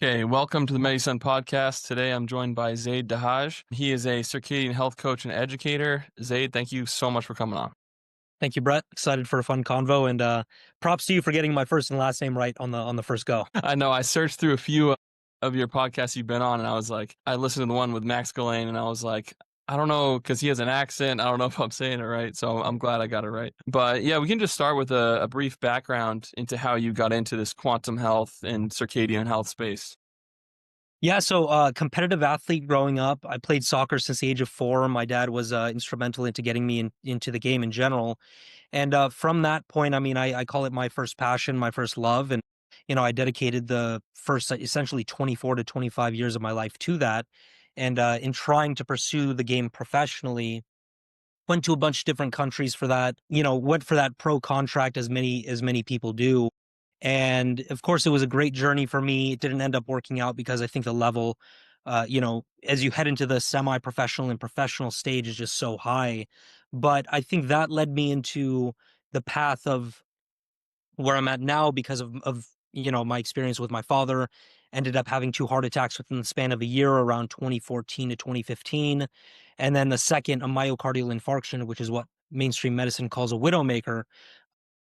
Okay, welcome to the Medisun Podcast. Today I'm joined by Zaid Dahhaj. He is a circadian health coach and educator. Zaid, thank you so much for coming on. Thank you, Brett. Excited for a fun convo, and props to you for getting my first and last name right on the first go. I know I searched through a few of your podcasts you've been on, and I was like, I listened to the one with Max Ghislaine, and I was like, I don't know, because he has an accent. I don't know if I'm saying it right, so I'm glad I got it right. But yeah, we can just start with a brief background into how you got into this quantum health and circadian health space. Yeah, so competitive athlete growing up. I played soccer since the age of 4. My dad was instrumental into getting me into the game in general. And from that point, I mean, I call it my first passion, my first love. And, I dedicated the first essentially 24 to 25 years of my life to that. And in trying to pursue the game professionally, went to a bunch of different countries for that, went for that pro contract as many people do. And of course it was a great journey for me. It didn't end up working out because I think the level, as you head into the semi-professional and professional stage is just so high. But I think that led me into the path of where I'm at now because of my experience with my father. Ended up having 2 heart attacks within the span of a year around 2014 to 2015. And then the second, a myocardial infarction, which is what mainstream medicine calls a widowmaker,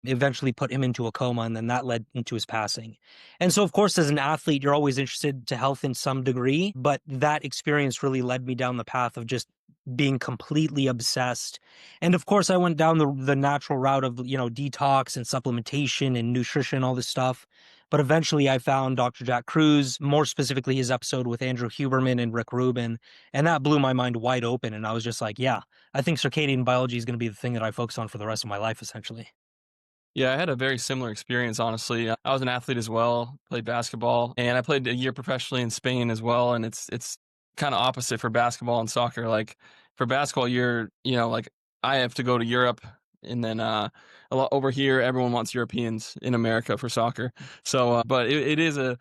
eventually put him into a coma, and then that led into his passing. And so, of course, as an athlete, you're always interested to health in some degree, but that experience really led me down the path of just being completely obsessed. And of course, I went down the natural route of, detox and supplementation and nutrition, all this stuff. But eventually I found Dr. Jack Cruz, more specifically his episode with Andrew Huberman and Rick Rubin, and that blew my mind wide open. And I was just like, yeah, I think circadian biology is going to be the thing that I focus on for the rest of my life, essentially. Yeah, I had a very similar experience, honestly. I was an athlete as well, played basketball, and I played a year professionally in Spain as well. And it's kind of opposite for basketball and soccer. Like for basketball, like I have to go to Europe, and then a lot over here, everyone wants Europeans in America for soccer. So, but it is I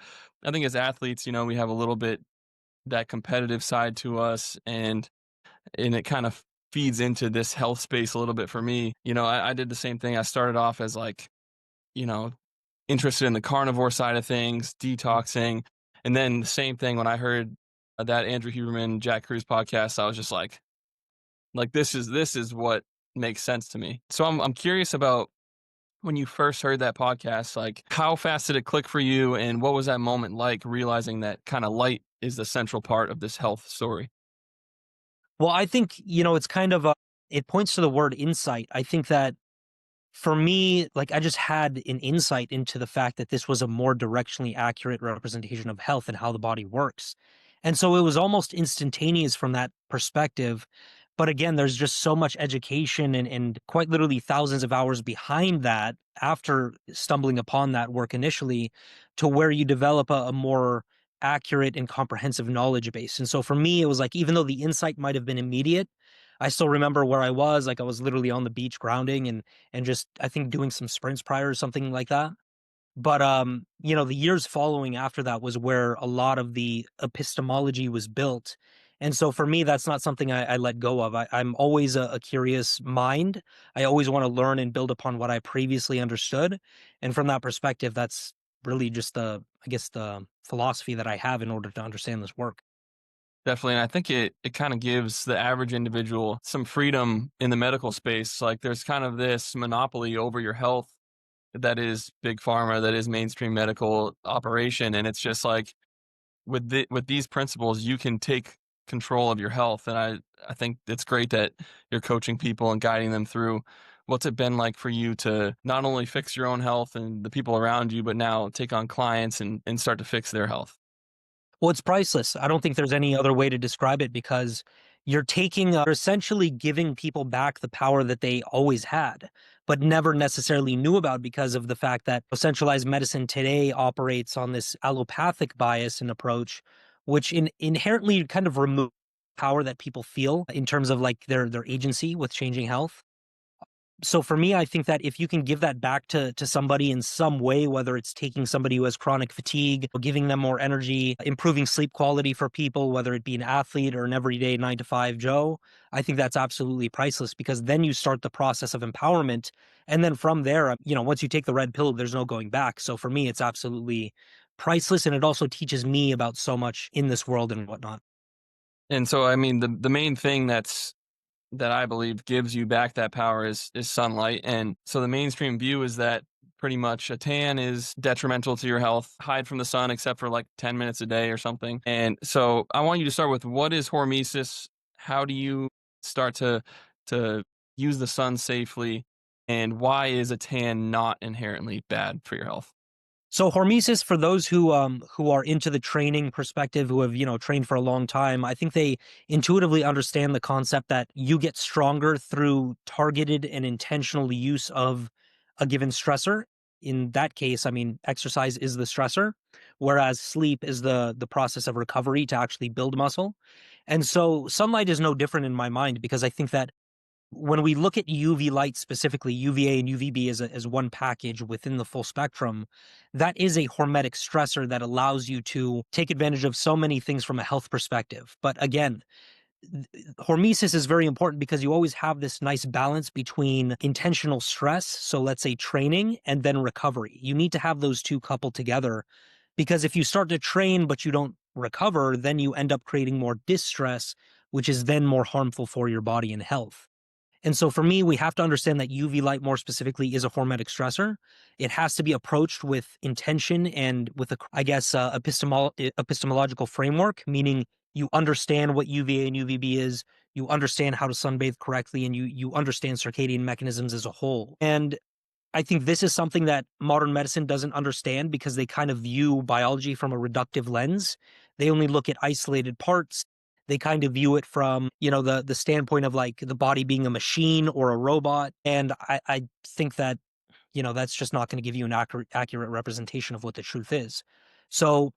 think as athletes, we have a little bit that competitive side to us, and it kind of feeds into this health space a little bit for me. I did the same thing. I started off as like, you know, interested in the carnivore side of things, detoxing. And then the same thing when I heard that Andrew Huberman, Jack Cruz podcast, I was just like this is what makes sense to me. So I'm curious about when you first heard that podcast, like how fast did it click for you and what was that moment like realizing that kind of light is the central part of this health story? Well, I think, it's kind of it points to the word insight. I think that for me, like I just had an insight into the fact that this was a more directionally accurate representation of health and how the body works. And so it was almost instantaneous from that perspective. But again, there's just so much education and quite literally thousands of hours behind that after stumbling upon that work initially to where you develop a more accurate and comprehensive knowledge base. And so for me, it was like, even though the insight might have been immediate, I still remember where I was. Like I was literally on the beach grounding and just I think doing some sprints prior or something like that. But the years following after that was where a lot of the epistemology was built. And so for me, that's not something I let go of. I'm always a curious mind. I always want to learn and build upon what I previously understood. And from that perspective, that's really just I guess the philosophy that I have in order to understand this work. Definitely, and I think it kind of gives the average individual some freedom in the medical space. Like there's kind of this monopoly over your health that is big pharma, that is mainstream medical operation, and it's just like with these principles, you can take control of your health. And I think it's great that you're coaching people and guiding them through. What's it been like for you to not only fix your own health and the people around you, but now take on clients and start to fix their health? Well, it's priceless. I don't think there's any other way to describe it because you're essentially giving people back the power that they always had, but never necessarily knew about because of the fact that centralized medicine today operates on this allopathic bias and approach, which inherently kind of remove power that people feel in terms of like their agency with changing health. So for me, I think that if you can give that back to somebody in some way, whether it's taking somebody who has chronic fatigue, or giving them more energy, improving sleep quality for people, whether it be an athlete or an everyday 9 to 5 Joe, I think that's absolutely priceless because then you start the process of empowerment. And then from there, once you take the red pill, there's no going back. So for me, it's absolutely priceless, and it also teaches me about so much in this world and whatnot. And so, I mean, the main thing that I believe gives you back that power is sunlight. And so the mainstream view is that pretty much a tan is detrimental to your health. Hide from the sun except for like 10 minutes a day or something. And so I want you to start with, what is hormesis? How do you start to use the sun safely? And why is a tan not inherently bad for your health? So hormesis, for those who are into the training perspective, who have, trained for a long time, I think they intuitively understand the concept that you get stronger through targeted and intentional use of a given stressor. In that case, I mean, exercise is the stressor, whereas sleep is the process of recovery to actually build muscle. And so sunlight is no different in my mind, because I think that when we look at UV light specifically, UVA and UVB as one package within the full spectrum, that is a hormetic stressor that allows you to take advantage of so many things from a health perspective. But again, hormesis is very important because you always have this nice balance between intentional stress, so let's say training, and then recovery. You need to have those two coupled together, because if you start to train but you don't recover, then you end up creating more distress, which is then more harmful for your body and health. And so for me, we have to understand that UV light more specifically is a hormetic stressor. It has to be approached with intention and with I guess, epistemological framework, meaning you understand what UVA and UVB is, you understand how to sunbathe correctly, and you understand circadian mechanisms as a whole. And I think this is something that modern medicine doesn't understand, because they kind of view biology from a reductive lens. They only look at isolated parts. They kind of view it from, the standpoint of like the body being a machine or a robot. And I think that, that's just not going to give you an accurate representation of what the truth is. So,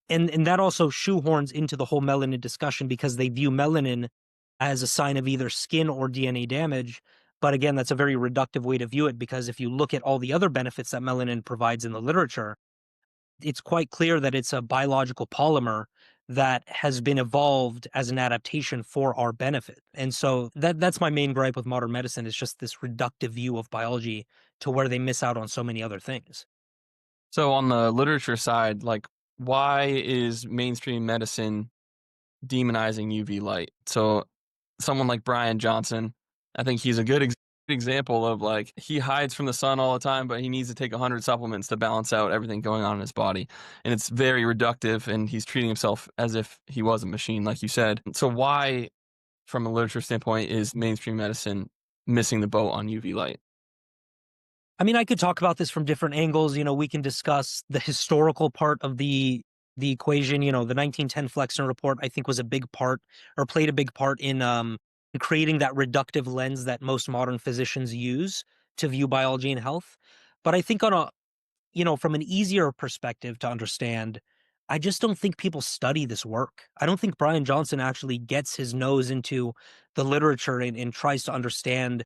and that also shoehorns into the whole melanin discussion, because they view melanin as a sign of either skin or DNA damage. But again, that's a very reductive way to view it, because if you look at all the other benefits that melanin provides in the literature, it's quite clear that it's a biological polymer that has been evolved as an adaptation for our benefit. And so that's my main gripe with modern medicine, is just this reductive view of biology to where they miss out on so many other things. So on the literature side, like, why is mainstream medicine demonizing UV light? So someone like Brian Johnson, I think he's a good example of, like, he hides from the sun all the time, but he needs to take 100 supplements to balance out everything going on in his body. And it's very reductive, and he's treating himself as if he was a machine, like you said. So why, from a literature standpoint, is mainstream medicine missing the boat on UV light? I mean, I could talk about this from different angles. We can discuss the historical part of the equation. The 1910 Flexner report, I think, was a big part, or played a big part in creating that reductive lens that most modern physicians use to view biology and health. But I think from an easier perspective to understand, I just don't think people study this work. I don't think Brian Johnson actually gets his nose into the literature and tries to understand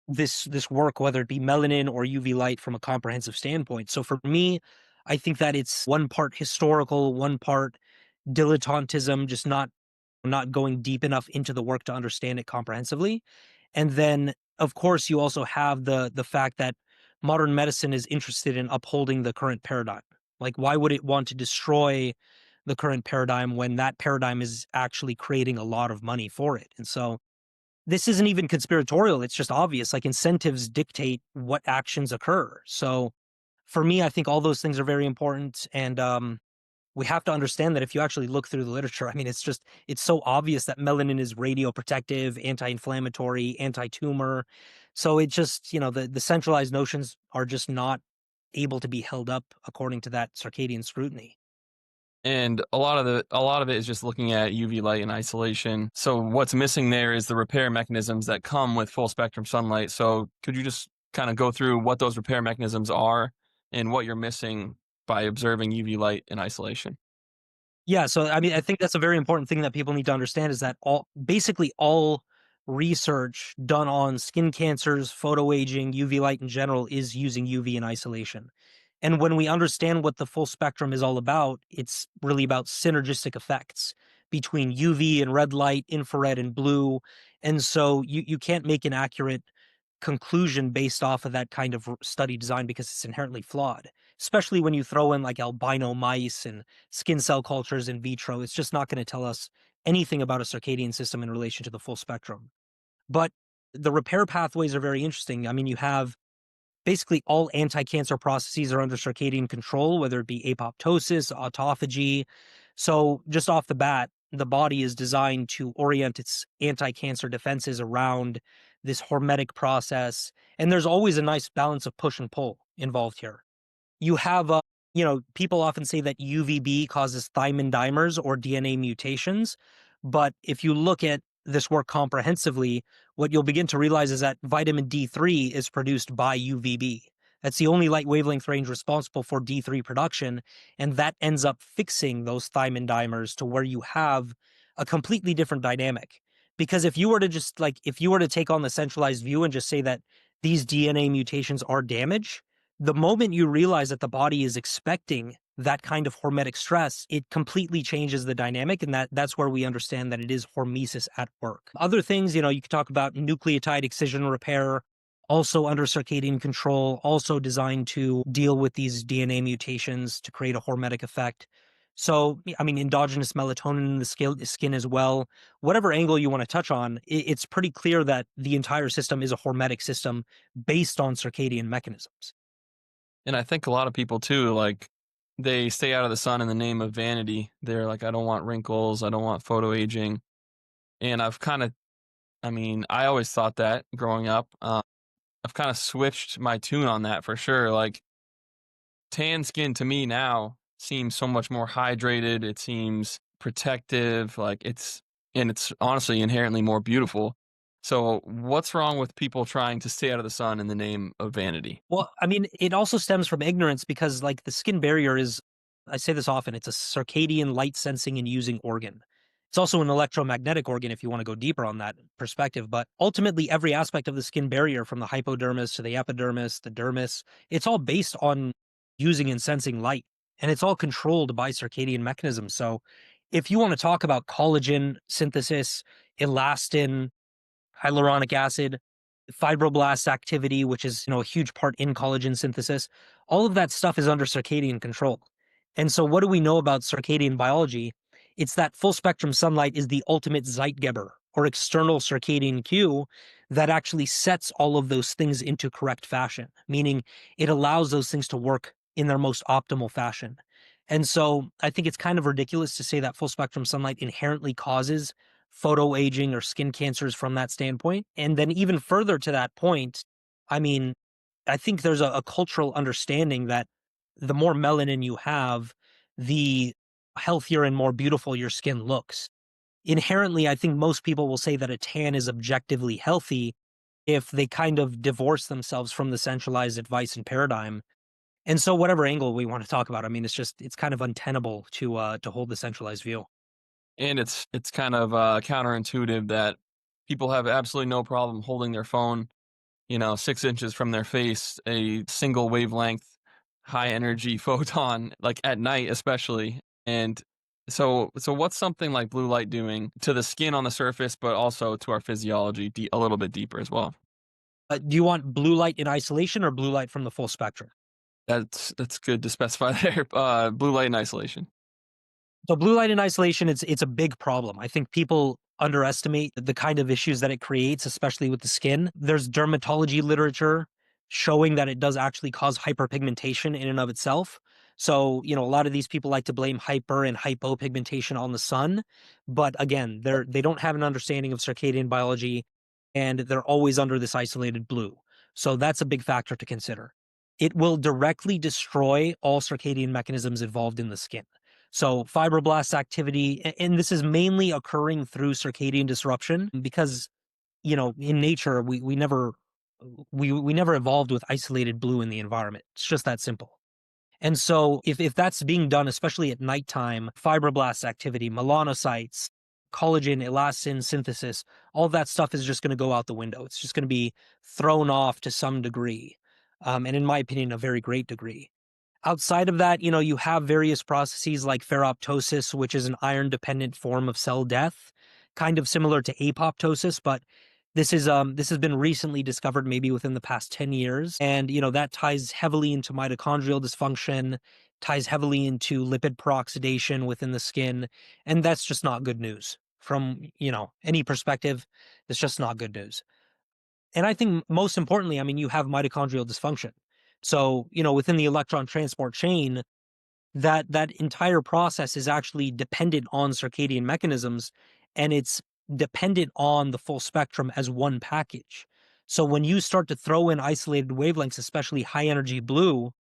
this work, whether it be melanin or UV light, from a comprehensive standpoint. So for me, I think that it's one part historical, one part dilettantism, just not going deep enough into the work to understand it comprehensively. And then, of course, you also have the fact that modern medicine is interested in upholding the current paradigm. Like, why would it want to destroy the current paradigm when that paradigm is actually creating a lot of money for it? And so this isn't even conspiratorial. It's just obvious. Like, incentives dictate what actions occur. So for me, I think all those things are very important. And we have to understand that if you actually look through the literature, I mean, it's so obvious that melanin is radioprotective, anti-inflammatory, anti-tumor. So it just, the centralized notions are just not able to be held up according to that circadian scrutiny. And a lot of it is just looking at UV light in isolation. So what's missing there is the repair mechanisms that come with full spectrum sunlight. So could you just kind of go through what those repair mechanisms are and what you're missing by observing UV light in isolation? Yeah, so I mean, I think that's a very important thing that people need to understand, is that basically all research done on skin cancers, photo aging, UV light in general, is using UV in isolation. And when we understand what the full spectrum is all about, it's really about synergistic effects between UV and red light, infrared and blue. And so you can't make an accurate conclusion based off of that kind of study design, because it's inherently flawed. especially when you throw in like albino mice and skin cell cultures in vitro. It's just not going to tell us anything about a circadian system in relation to the full spectrum. But the repair pathways are very interesting. I mean, you have basically all anti-cancer processes are under circadian control, whether it be apoptosis, autophagy. So just off the bat, the body is designed to orient its anti-cancer defenses around this hormetic process. And there's always a nice balance of push and pull involved here. You have, people often say that UVB causes thymine dimers or DNA mutations. But if you look at this work comprehensively, what you'll begin to realize is that vitamin D3 is produced by UVB. That's the only light wavelength range responsible for D3 production. And that ends up fixing those thymine dimers to where you have a completely different dynamic. Because if you were to if you were to take on the centralized view and just say that these DNA mutations are damage, the moment you realize that the body is expecting that kind of hormetic stress, it completely changes the dynamic, and that's where we understand that it is hormesis at work. Other things, you could talk about nucleotide excision repair, also under circadian control, also designed to deal with these DNA mutations to create a hormetic effect. So, I mean, endogenous melatonin in the skin as well. Whatever angle you want to touch on, it's pretty clear that the entire system is a hormetic system based on circadian mechanisms. And I think a lot of people too, like, they stay out of the sun in the name of vanity. They're like, I don't want wrinkles, I don't want photo aging. And I always thought that growing up. I've kind of switched my tune on that for sure. Like, tan skin to me now seems so much more hydrated. It seems protective. And it's honestly inherently more beautiful. So, what's wrong with people trying to stay out of the sun in the name of vanity? Well, I mean, it also stems from ignorance because, like, the skin barrier is, I say this often, it's a circadian light sensing and using organ. It's also an electromagnetic organ if you want to go deeper on that perspective. But ultimately, every aspect of the skin barrier, from the hypodermis to the epidermis, the dermis, it's all based on using and sensing light. And it's all controlled by circadian mechanisms. So if you want to talk about collagen synthesis, elastin, hyaluronic acid, fibroblast activity, which is, a huge part in collagen synthesis. All of that stuff is under circadian control. And so what do we know about circadian biology? It's that full spectrum sunlight is the ultimate Zeitgeber, or external circadian cue, that actually sets all of those things into correct fashion, meaning it allows those things to work in their most optimal fashion. And so I think it's kind of ridiculous to say that full spectrum sunlight inherently causes photo aging or skin cancers from that standpoint. And then even further to that point, I mean, I think there's a cultural understanding that the more melanin you have, the healthier and more beautiful your skin looks. Inherently, I think most people will say that a tan is objectively healthy if they kind of divorce themselves from the centralized advice and paradigm. And so whatever angle we want to talk about, I mean, it's kind of untenable to hold the centralized view. And it's kind of counterintuitive that people have absolutely no problem holding their phone, 6 inches from their face, a single wavelength, high energy photon, like at night especially. And so what's something like blue light doing to the skin on the surface, but also to our physiology a little bit deeper as well? Do you want blue light in isolation or blue light from the full spectrum? That's good to specify there. Blue light in isolation. So blue light in isolation, it's a big problem. I think people underestimate the kind of issues that it creates, especially with the skin. There's dermatology literature showing that it does actually cause hyperpigmentation in and of itself. So, a lot of these people like to blame hyper and hypopigmentation on the sun, but again, they don't have an understanding of circadian biology, and they're always under this isolated blue. So that's a big factor to consider. It will directly destroy all circadian mechanisms involved in the skin. So fibroblast activity, and this is mainly occurring through circadian disruption because, in nature, we never we never evolved with isolated blue in the environment. It's just that simple. And so if that's being done, especially at nighttime, fibroblast activity, melanocytes, collagen, elastin synthesis, all that stuff is just going to go out the window. It's just going to be thrown off to some degree. And in my opinion, a very great degree. Outside of that, you have various processes like ferroptosis, which is an iron-dependent form of cell death, kind of similar to apoptosis, but This has been recently discovered maybe within the past 10 years. And, that ties heavily into mitochondrial dysfunction, ties heavily into lipid peroxidation within the skin. And that's just not good news from, any perspective. It's just not good news. And I think most importantly, I mean, you have mitochondrial dysfunction. So, within the electron transport chain, that entire process is actually dependent on circadian mechanisms, and it's dependent on the full spectrum as one package. So when you start to throw in isolated wavelengths, especially high energy blue,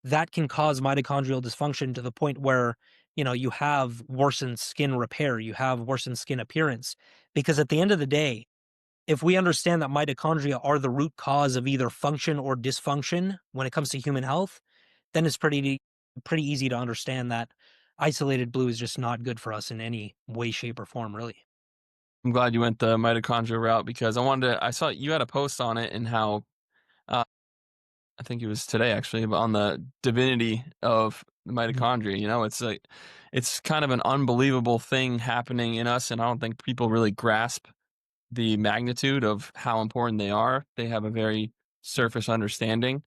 that can cause mitochondrial dysfunction to the point where, you have worsened skin repair, you have worsened skin appearance. Because at the end of the day, if we understand that mitochondria are the root cause of either function or dysfunction when it comes to human health, then it's pretty easy to understand that isolated blue is just not good for us in any way, shape, or form, really. I'm glad you went the mitochondria route because I saw you had a post on it and how, uh, I think it was today actually, but on the divinity of the Mhm. mitochondria. It's like, it's kind of an unbelievable thing happening in us. And I don't think people really grasp the magnitude of how important they are. They have a very surface understanding.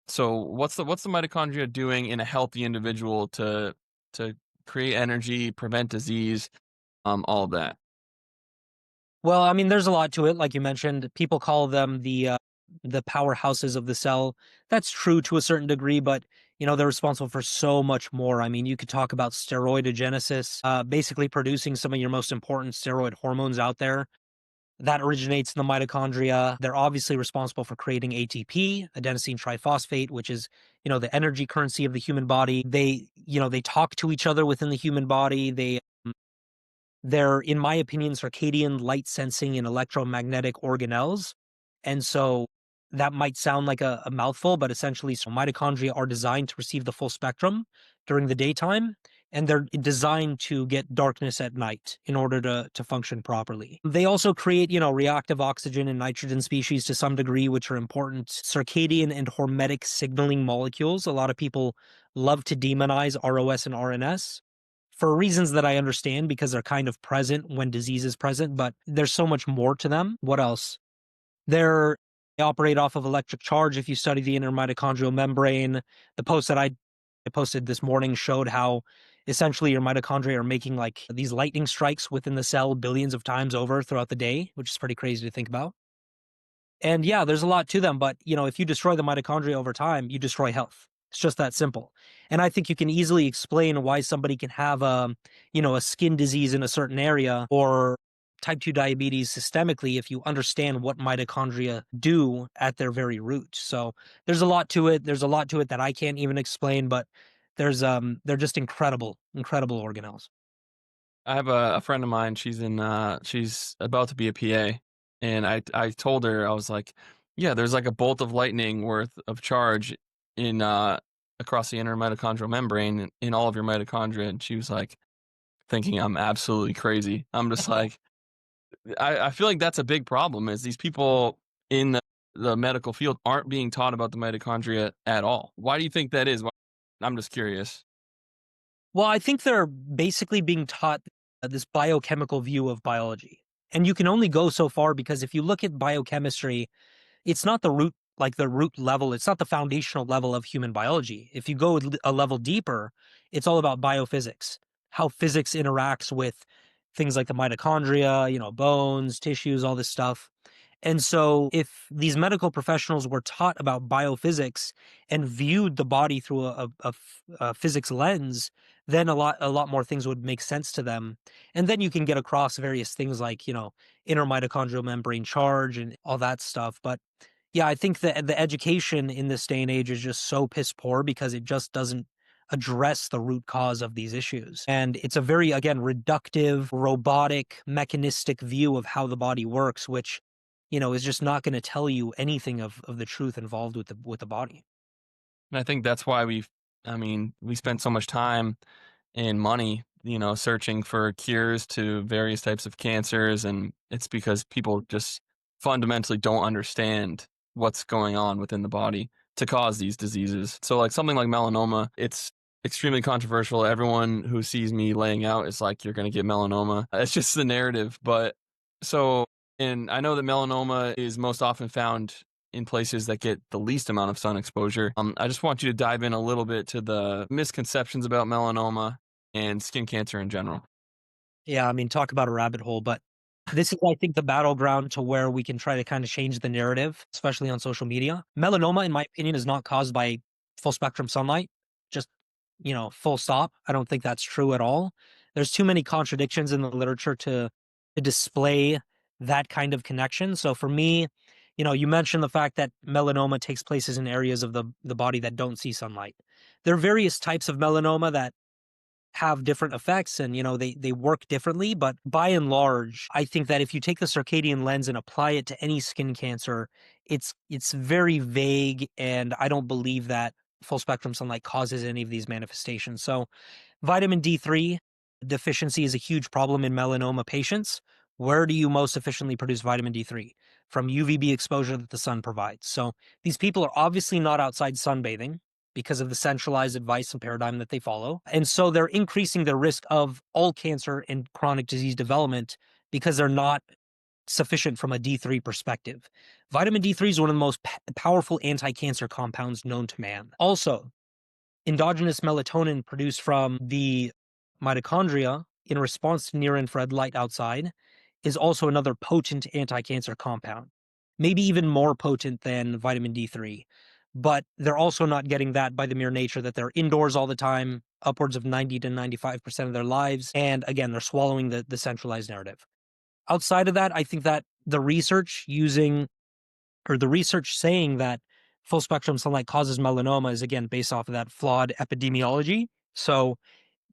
So what's the mitochondria doing in a healthy individual to create energy, prevent disease, all of that? Well, I mean, there's a lot to it. Like you mentioned, people call them the powerhouses of the cell. That's true to a certain degree, but they're responsible for so much more. I mean, you could talk about steroidogenesis, basically producing some of your most important steroid hormones out there. That originates in the mitochondria. They're obviously responsible for creating ATP, adenosine triphosphate, which is, the energy currency of the human body. They talk to each other within the human body. They're, in my opinion, circadian light sensing and electromagnetic organelles. And so that might sound like a mouthful, but essentially, so mitochondria are designed to receive the full spectrum during the daytime, and they're designed to get darkness at night in order to function properly. They also create, reactive oxygen and nitrogen species to some degree, which are important circadian and hormetic signaling molecules. A lot of people love to demonize ROS and RNS for reasons that I understand because they're kind of present when disease is present, but there's so much more to them. What else? They operate off of electric charge. If you study the inner mitochondrial membrane, the post that I posted this morning showed how essentially your mitochondria are making like these lightning strikes within the cell billions of times over throughout the day, which is pretty crazy to think about. And yeah, there's a lot to them, but if you destroy the mitochondria over time, you destroy health. It's just that simple. And I think you can easily explain why somebody can have a skin disease in a certain area or type 2 diabetes systemically if you understand what mitochondria do at their very root. So there's a lot to it. There's a lot to it that I can't even explain, but they're just incredible organelles. I have a friend of mine. She's about to be a PA, and I told her, I was like, yeah, there's like a bolt of lightning worth of charge in across the inner mitochondrial membrane in all of your mitochondria, and she was like thinking I'm absolutely crazy. I'm just like, I feel like that's a big problem is these people in the medical field aren't being taught about the mitochondria at all. Why do you think that is? I'm just curious. Well, I think they're basically being taught this biochemical view of biology. And you can only go so far because if you look at biochemistry, it's not the root level, it's not the foundational level of human biology. If you go a level deeper, it's all about biophysics, how physics interacts with things like the mitochondria, bones, tissues, all this stuff. And so, if these medical professionals were taught about biophysics and viewed the body through a physics lens, then a lot more things would make sense to them. And then you can get across various things like inner mitochondrial membrane charge and all that stuff. But yeah, I think that the education in this day and age is just so piss poor because it just doesn't address the root cause of these issues. And it's a very, again, reductive, robotic, mechanistic view of how the body works, which, is just not going to tell you anything of the truth involved with the body. And I think that's why we spend so much time and money, searching for cures to various types of cancers. And it's because people just fundamentally don't understand what's going on within the body to cause these diseases. So, like something like melanoma, it's extremely controversial. Everyone who sees me laying out is like, you're going to get melanoma. It's just the narrative. But so And I know that melanoma is most often found in places that get the least amount of sun exposure. I just want you to dive in a little bit to the misconceptions about melanoma and skin cancer in general. Yeah, I mean, talk about a rabbit hole, but this is, I think, the battleground to where we can try to kind of change the narrative, especially on social media. Melanoma, in my opinion, is not caused by full spectrum sunlight. Just, full stop. I don't think that's true at all. There's too many contradictions in the literature to display that kind of connection. So for me, you mentioned the fact that melanoma takes places in areas of the body that don't see sunlight. There are various types of melanoma that have different effects, and they work differently, but by and large I think that if you take the circadian lens and apply it to any skin cancer, it's very vague, and I don't believe that full spectrum sunlight causes any of these manifestations. So vitamin D3 deficiency is a huge problem in melanoma patients. Where do you most efficiently produce vitamin D3? From UVB exposure that the sun provides. So these people are obviously not outside sunbathing because of the centralized advice and paradigm that they follow. And so they're increasing their risk of all cancer and chronic disease development because they're not sufficient from a D3 perspective. Vitamin D3 is one of the most powerful anti-cancer compounds known to man. Also, endogenous melatonin produced from the mitochondria in response to near-infrared light outside is also another potent anti-cancer compound, maybe even more potent than vitamin D3. But they're also not getting that by the mere nature that they're indoors all the time, upwards of 90 to 95% of their lives. And again, they're swallowing the centralized narrative. Outside of that, I think that the research saying that full spectrum sunlight causes melanoma is again based off of that flawed epidemiology. So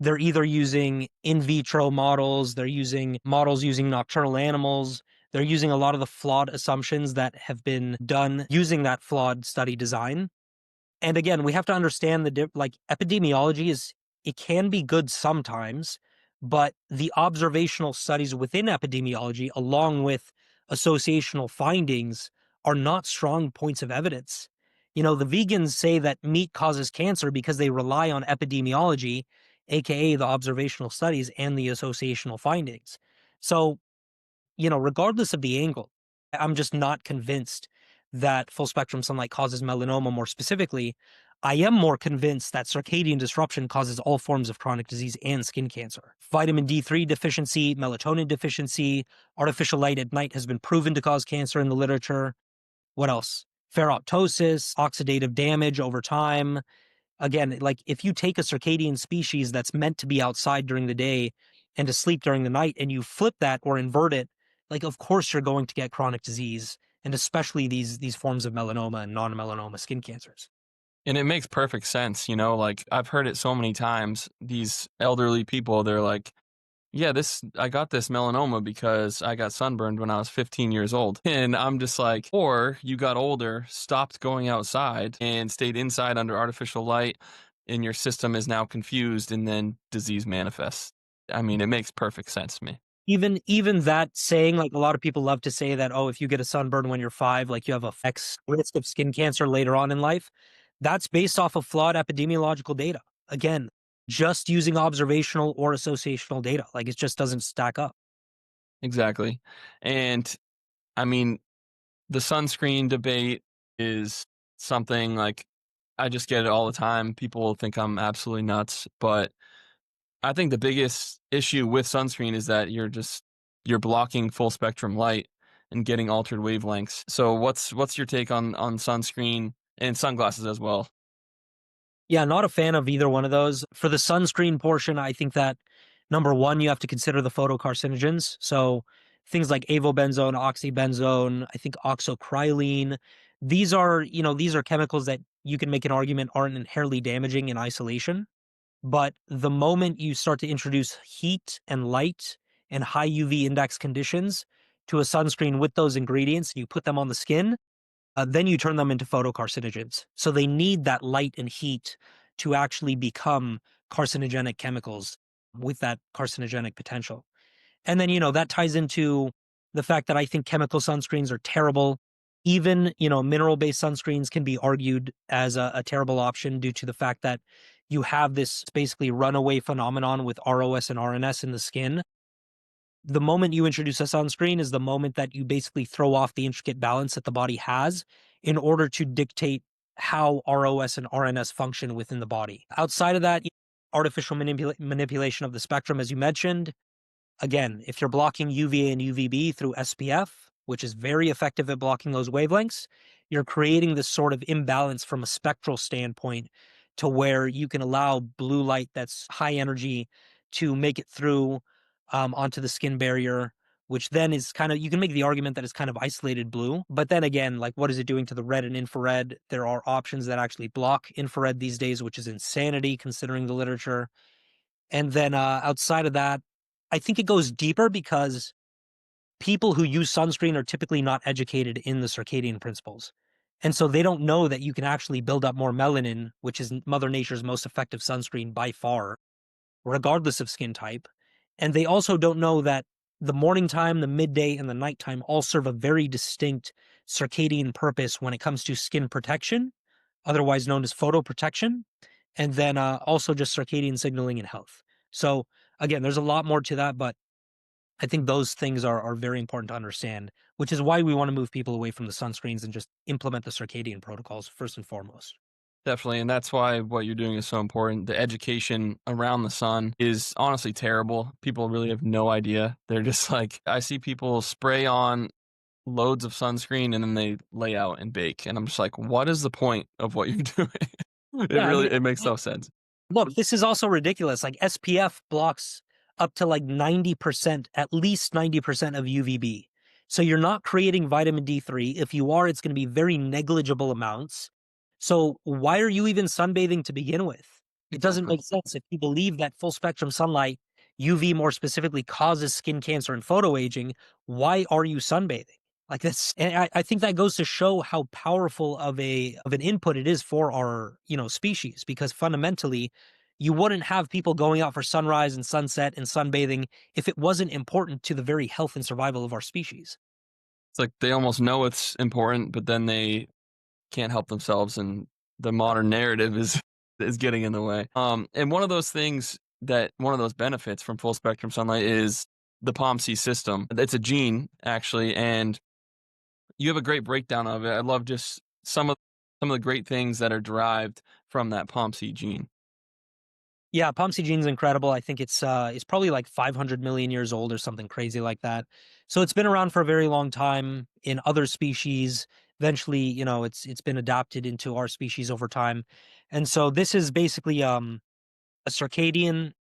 they're either using in vitro models, they're using models using nocturnal animals, they're using a lot of the flawed assumptions that have been done using that flawed study design. And again, we have to understand epidemiology it can be good sometimes, but the observational studies within epidemiology, along with associational findings, are not strong points of evidence. The vegans say that meat causes cancer because they rely on epidemiology, aka the observational studies and the associational findings. So, regardless of the angle, I'm just not convinced that full spectrum sunlight causes melanoma more specifically. I am more convinced that circadian disruption causes all forms of chronic disease and skin cancer. Vitamin D3 deficiency, melatonin deficiency, artificial light at night has been proven to cause cancer in the literature. What else? Ferroptosis, oxidative damage over time. Again, like if you take a circadian species that's meant to be outside during the day and to sleep during the night and you flip that or invert it, like of course you're going to get chronic disease, and especially these forms of melanoma and non-melanoma skin cancers. And it makes perfect sense, like I've heard it so many times. These elderly people, they're like, yeah, I got this melanoma because I got sunburned when I was 15 years old. And I'm just like, or you got older, stopped going outside and stayed inside under artificial light, and your system is now confused, and then disease manifests. I mean, it makes perfect sense to me. Even that saying, like a lot of people love to say that, oh, if you get a sunburn when you're 5, like you have a X risk of skin cancer later on in life. That's based off of flawed epidemiological data. Again, just using observational or associational data. Like it just doesn't stack up. Exactly. And I mean, the sunscreen debate is something like I just get it all the time. People think I'm absolutely nuts, but I think the biggest issue with sunscreen is that you're blocking full spectrum light and getting altered wavelengths. So what's your take on sunscreen and sunglasses as well? Yeah, not a fan of either one of those. For the sunscreen portion, I think that number one, you have to consider the photocarcinogens. So things like avobenzone, oxybenzone, I think oxocrylene. These are chemicals that you can make an argument aren't inherently damaging in isolation. But the moment you start to introduce heat and light and high UV index conditions to a sunscreen with those ingredients, and you put them on the skin, then you turn them into photocarcinogens. So they need that light and heat to actually become carcinogenic chemicals with that carcinogenic potential. And then, that ties into the fact that I think chemical sunscreens are terrible. Even, mineral-based sunscreens can be argued as a terrible option due to the fact that you have this basically runaway phenomenon with ROS and RNS in the skin. the moment you introduce a sunscreen is the moment that you basically throw off the intricate balance that the body has in order to dictate how ROS and RNS function within the body. Outside of that, artificial manipulation of the spectrum, as you mentioned, again, if you're blocking UVA and UVB through SPF, which is very effective at blocking those wavelengths, you're creating this sort of imbalance from a spectral standpoint to where you can allow blue light that's high energy to make it through onto the skin barrier, which then is kind of, you can make the argument that it's kind of isolated blue. But then again, like, what is it doing to the red and infrared? There are options that actually block infrared these days, which is insanity considering the literature. And then outside of that, I think it goes deeper because people who use sunscreen are typically not educated in the circadian principles. And so they don't know that you can actually build up more melanin, which is Mother Nature's most effective sunscreen by far, regardless of skin type. And they also don't know that the morning time, the midday, and the nighttime all serve a very distinct circadian purpose when it comes to skin protection, otherwise known as photoprotection, and then also just circadian signaling and health. So again, there's a lot more to that, but I think those things are very important to understand, which is why we want to move people away from the sunscreens and just implement the circadian protocols first and foremost. Definitely, and that's why what you're doing is so important. The education around the sun is honestly terrible. People really have no idea. They're just like, I see people spray on loads of sunscreen and then they lay out and bake, and I'm just like, what is the point of what you're doing? Yeah, I mean, It makes no sense. look, this is also ridiculous. Like SPF blocks up to like 90%, at least 90% of UVB. So you're not creating vitamin D3. If you are, it's going to be very negligible amounts. So why are you even sunbathing to begin with? It doesn't Exactly. make sense. If you believe that full spectrum sunlight, UV more specifically, causes skin cancer and photoaging, why are you sunbathing? Like that's, and I think that goes to show how powerful of an input it is for our, species, because fundamentally you wouldn't have people going out for sunrise and sunset and sunbathing if it wasn't important to the very health and survival of our species. It's like they almost know it's important, but then they can't help themselves, and the modern narrative is is getting in the way. And one of those benefits from full spectrum sunlight is the POMC system. It's a gene actually, and you have a great breakdown of it. I love just some of the great things that are derived from that POMC gene. Yeah, POMC gene's incredible. I think it's probably like 500 million years old or something crazy like that. So it's been around for a very long time in other species. Eventually, it's been adapted into our species over time. And so this is basically a circadian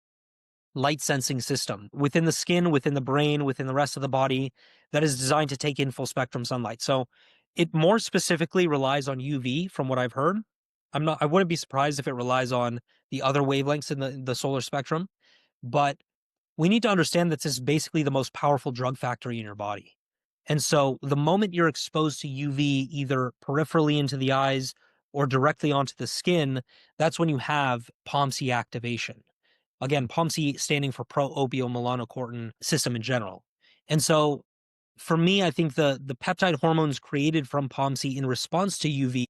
light sensing system within the skin, within the brain, within the rest of the body that is designed to take in full spectrum sunlight. So it more specifically relies on UV from what I've heard. I wouldn't be surprised if it relies on the other wavelengths in the solar spectrum, but we need to understand that this is basically the most powerful drug factory in your body. And so the moment you're exposed to UV, either peripherally into the eyes or directly onto the skin, that's when you have POMC activation. Again, POMC standing for pro-opiomelanocortin system in general. And so for me, I think the peptide hormones created from POMC in response to UV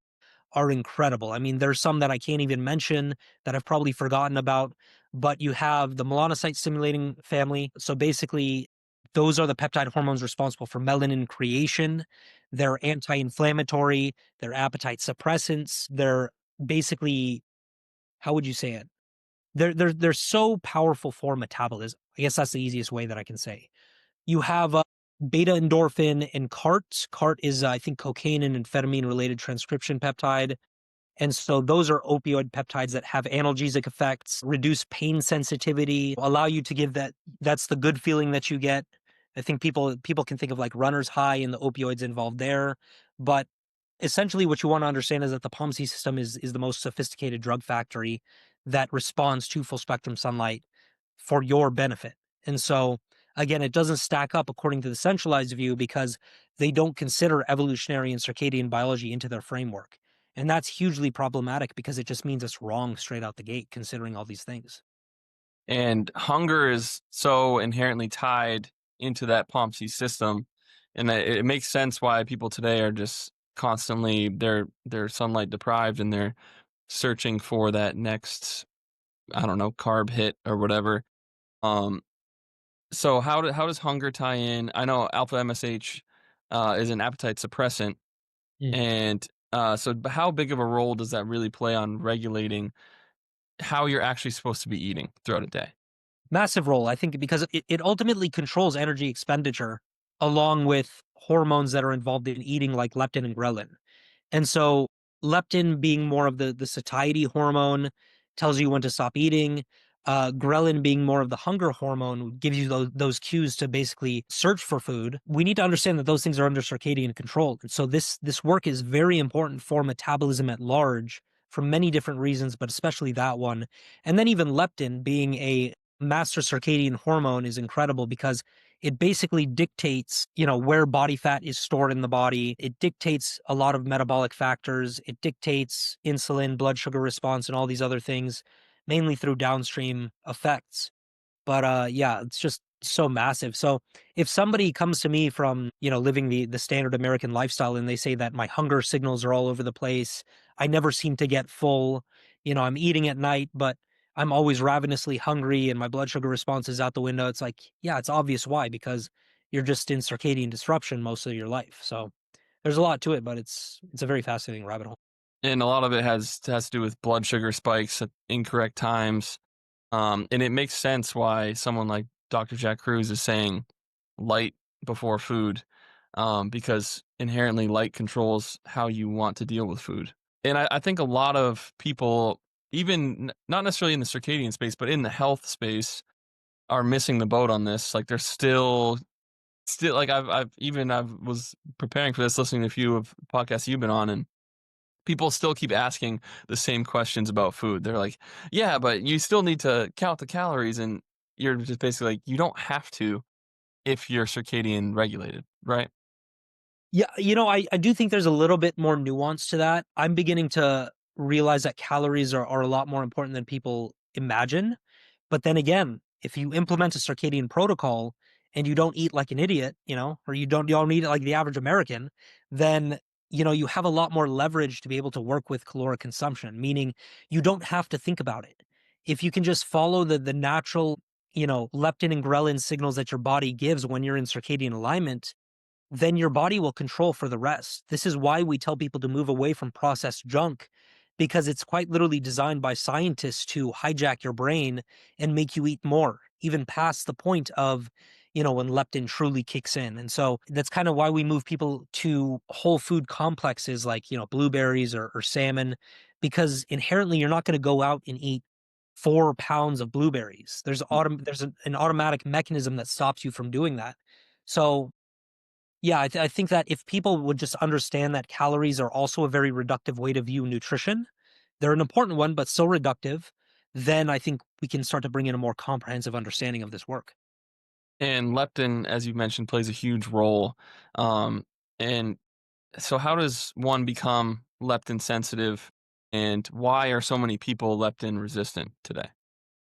are incredible. I mean, there's some that I can't even mention that I've probably forgotten about, but you have the melanocyte stimulating family. So basically, those are the peptide hormones responsible for melanin creation. They're anti-inflammatory, they're appetite suppressants, they're basically, how would you say it? They're so powerful for metabolism. I guess that's the easiest way that I can say. You have beta endorphin and CART. CART is, I think, cocaine and amphetamine related transcription peptide. And so those are opioid peptides that have analgesic effects, reduce pain sensitivity, allow you to give that's the good feeling that you get. I think people can think of like runner's high and the opioids involved there, but essentially what you want to understand is that the POMC system is the most sophisticated drug factory that responds to full spectrum sunlight for your benefit. And so again, it doesn't stack up according to the centralized view because they don't consider evolutionary and circadian biology into their framework. And that's hugely problematic because it just means it's wrong straight out the gate, considering all these things. And hunger is so inherently tied into that POMC system, and it makes sense why people today are just constantly they're sunlight deprived and they're searching for that next, I don't know, carb hit or whatever. Um, So how does hunger tie in? I know alpha MSH is an appetite suppressant, Mm. and how big of a role does that really play on regulating how you're actually supposed to be eating throughout a day? Massive role, I think, because it ultimately controls energy expenditure along with hormones that are involved in eating, like leptin and ghrelin. And so leptin being more of the satiety hormone tells you when to stop eating. Ghrelin being more of the hunger hormone gives you those cues to basically search for food. We need to understand that those things are under circadian control. And so this work is very important for metabolism at large for many different reasons, but especially that one. And then even leptin being a master circadian hormone is incredible because it basically dictates, where body fat is stored in the body. It dictates a lot of metabolic factors. It dictates insulin, blood sugar response, and all these other things, mainly through downstream effects. But yeah, it's just so massive. So if somebody comes to me from, living the standard American lifestyle and they say that my hunger signals are all over the place, I never seem to get full, I'm eating at night, but I'm always ravenously hungry and my blood sugar response is out the window. It's like, yeah, it's obvious why, because you're just in circadian disruption most of your life. So there's a lot to it, but it's a very fascinating rabbit hole. And a lot of it has to do with blood sugar spikes at incorrect times. And it makes sense why someone like Dr. Jack Cruz is saying light before food, because inherently light controls how you want to deal with food. And I think a lot of people, even not necessarily in the circadian space, but in the health space, are missing the boat on this. Like they're still like I was preparing for this, listening to a few of podcasts you've been on, and people still keep asking the same questions about food. They're like, "Yeah, but you still need to count the calories," and you're just basically like, "You don't have to if you're circadian regulated, right?" Yeah, I do think there's a little bit more nuance to that. I'm beginning to realize that calories are a lot more important than people imagine. But then again, if you implement a circadian protocol and you don't eat like an idiot, or you don't eat it like the average American, then you have a lot more leverage to be able to work with caloric consumption, meaning you don't have to think about it. If you can just follow the natural, leptin and ghrelin signals that your body gives when you're in circadian alignment, then your body will control for the rest. This is why we tell people to move away from processed junk, because it's quite literally designed by scientists to hijack your brain and make you eat more, even past the point of, when leptin truly kicks in. And so that's kind of why we move people to whole food complexes like, blueberries or salmon, because inherently you're not going to go out and eat 4 pounds of blueberries. There's an automatic mechanism that stops you from doing that. So yeah, I think that if people would just understand that calories are also a very reductive way to view nutrition, they're an important one, but so reductive, then I think we can start to bring in a more comprehensive understanding of this work. And leptin, as you mentioned, plays a huge role. And so, how does one become leptin sensitive, and why are so many people leptin resistant today?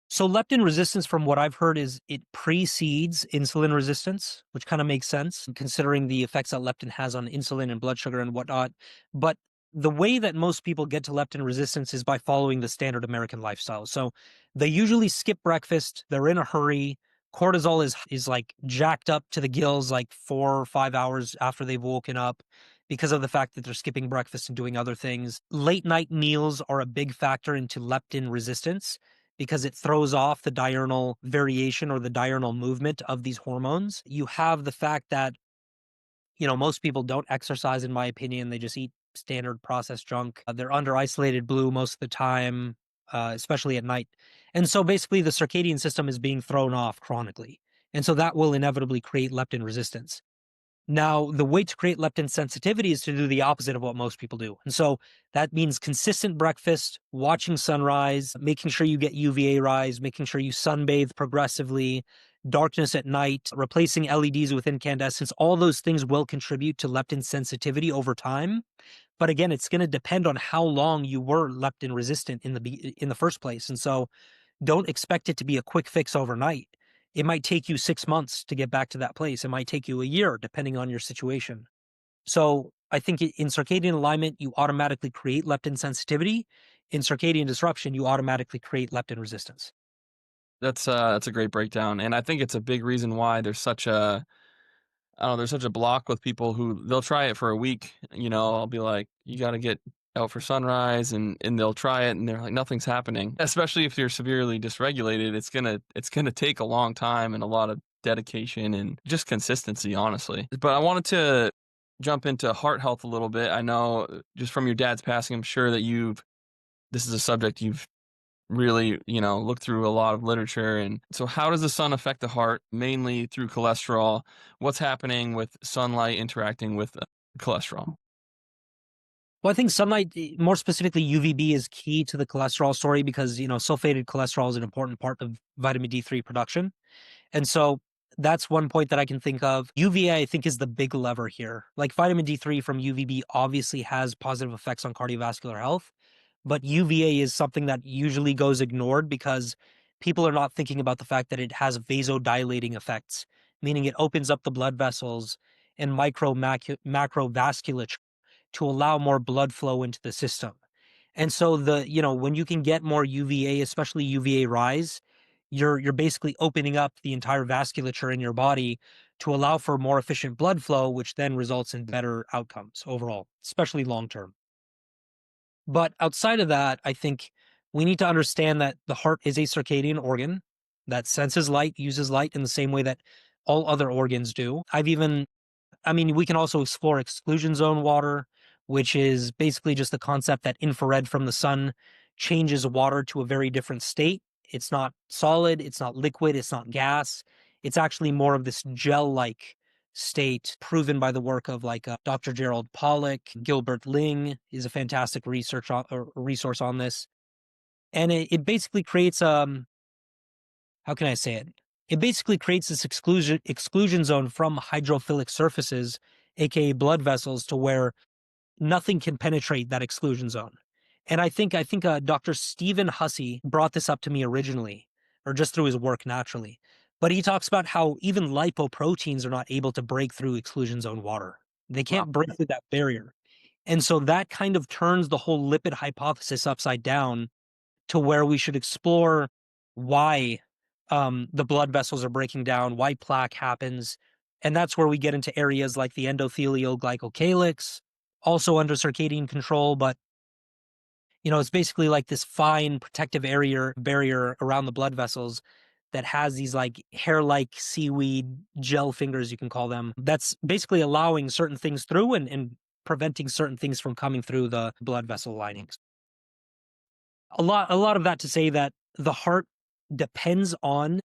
So leptin resistance, from what I've heard, is it precedes insulin resistance, which kind of makes sense considering the effects that leptin has on insulin and blood sugar and whatnot. But the way that most people get to leptin resistance is by following the standard American lifestyle. So they usually skip breakfast, they're in a hurry. Cortisol is like jacked up to the gills like 4 or 5 hours after they've woken up because of the fact that they're skipping breakfast and doing other things. Late night meals are a big factor into leptin resistance because it throws off the diurnal variation or the diurnal movement of these hormones. You have the fact that, most people don't exercise, in my opinion. They just eat standard processed junk. They're under isolated blue most of the time, especially at night. And so basically the circadian system is being thrown off chronically. And so that will inevitably create leptin resistance. Now, the way to create leptin sensitivity is to do the opposite of what most people do. And so that means consistent breakfast, watching sunrise, making sure you get UVA rise, making sure you sunbathe progressively, darkness at night, replacing LEDs with incandescents. All those things will contribute to leptin sensitivity over time. But again, it's going to depend on how long you were leptin resistant in the first place. And so don't expect it to be a quick fix overnight. It might take you 6 months to get back to that place. It might take you a year, depending on your situation. So I think in circadian alignment, you automatically create leptin sensitivity. In circadian disruption, you automatically create leptin resistance. That's a great breakdown, and I think it's a big reason why there's such a I don't know, there's such a block with people who they'll try it for a week. I'll be like, you got to get out for sunrise, and they'll try it, and they're like, nothing's happening. Especially if you're severely dysregulated, it's gonna take a long time and a lot of dedication and just consistency, honestly. But I wanted to jump into heart health a little bit. I know just from your dad's passing, I'm sure that this is a subject you've really, look through a lot of literature. And so, how does the sun affect the heart? Mainly through cholesterol. What's happening with sunlight interacting with cholesterol? Well, I think sunlight, more specifically UVB, is key to the cholesterol story because, sulfated cholesterol is an important part of vitamin D3 production. And so that's one point that I can think of. UVA, I think, is the big lever here. Like vitamin D3 from UVB obviously has positive effects on cardiovascular health, but UVA is something that usually goes ignored because people are not thinking about the fact that it has vasodilating effects, meaning it opens up the blood vessels and macrovasculature to allow more blood flow into the system. And so when you can get more UVA, especially UVA rise, you're basically opening up the entire vasculature in your body to allow for more efficient blood flow, which then results in better outcomes overall, especially long term. But outside of that, I think we need to understand that the heart is a circadian organ that senses light, uses light in the same way that all other organs do. We can also explore exclusion zone water, which is basically just the concept that infrared from the sun changes water to a very different state. It's not solid, it's not liquid, it's not gas. It's actually more of this gel like state, proven by the work of Dr. Gerald Pollack. Gilbert Ling is a fantastic resource on this. And it basically creates how can I say it? It basically creates this exclusion zone from hydrophilic surfaces, aka blood vessels, to where nothing can penetrate that exclusion zone. And I think Dr. Stephen Hussey brought this up to me originally, or just through his work naturally. But he talks about how even lipoproteins are not able to break through exclusion zone water. They Wow. can't break through that barrier. And so that kind of turns the whole lipid hypothesis upside down to where we should explore why the blood vessels are breaking down, why plaque happens. And that's where we get into areas like the endothelial glycocalyx, also under circadian control. But, it's basically like this fine protective area barrier around the blood vessels that has these like hair-like seaweed gel fingers, you can call them. That's basically allowing certain things through and preventing certain things from coming through the blood vessel linings. A lot of that to say that the heart depends on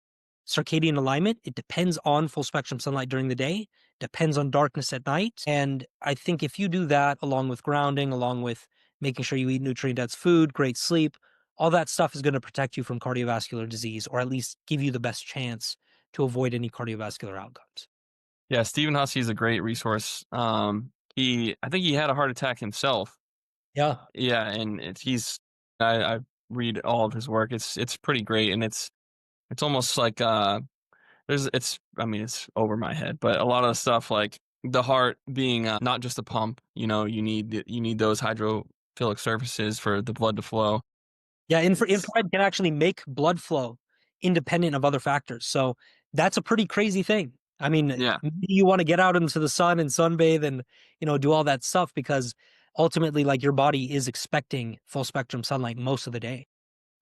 circadian alignment. It depends on full spectrum sunlight during the day, depends on darkness at night. And I think if you do that along with grounding, along with making sure you eat nutrient dense food, great sleep, all that stuff is going to protect you from cardiovascular disease, or at least give you the best chance to avoid any cardiovascular outcomes. Yeah, Stephen Hussey is a great resource. I think he had a heart attack himself. Yeah. Yeah, and I read all of his work. It's pretty great, and it's almost like it's over my head, but a lot of the stuff like the heart being not just a pump. You need those hydrophilic surfaces for the blood to flow. Yeah, It's infrared can actually make blood flow independent of other factors. So that's a pretty crazy thing. I mean, Yeah. maybe you want to get out into the sun and sunbathe and, do all that stuff because ultimately, like your body is expecting full spectrum sunlight most of the day.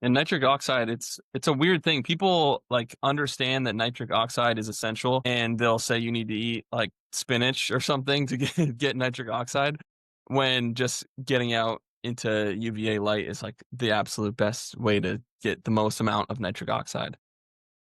And nitric oxide, it's a weird thing. People like understand that nitric oxide is essential, and they'll say you need to eat like spinach or something to get nitric oxide, when just getting out into UVA light is like the absolute best way to get the most amount of nitric oxide.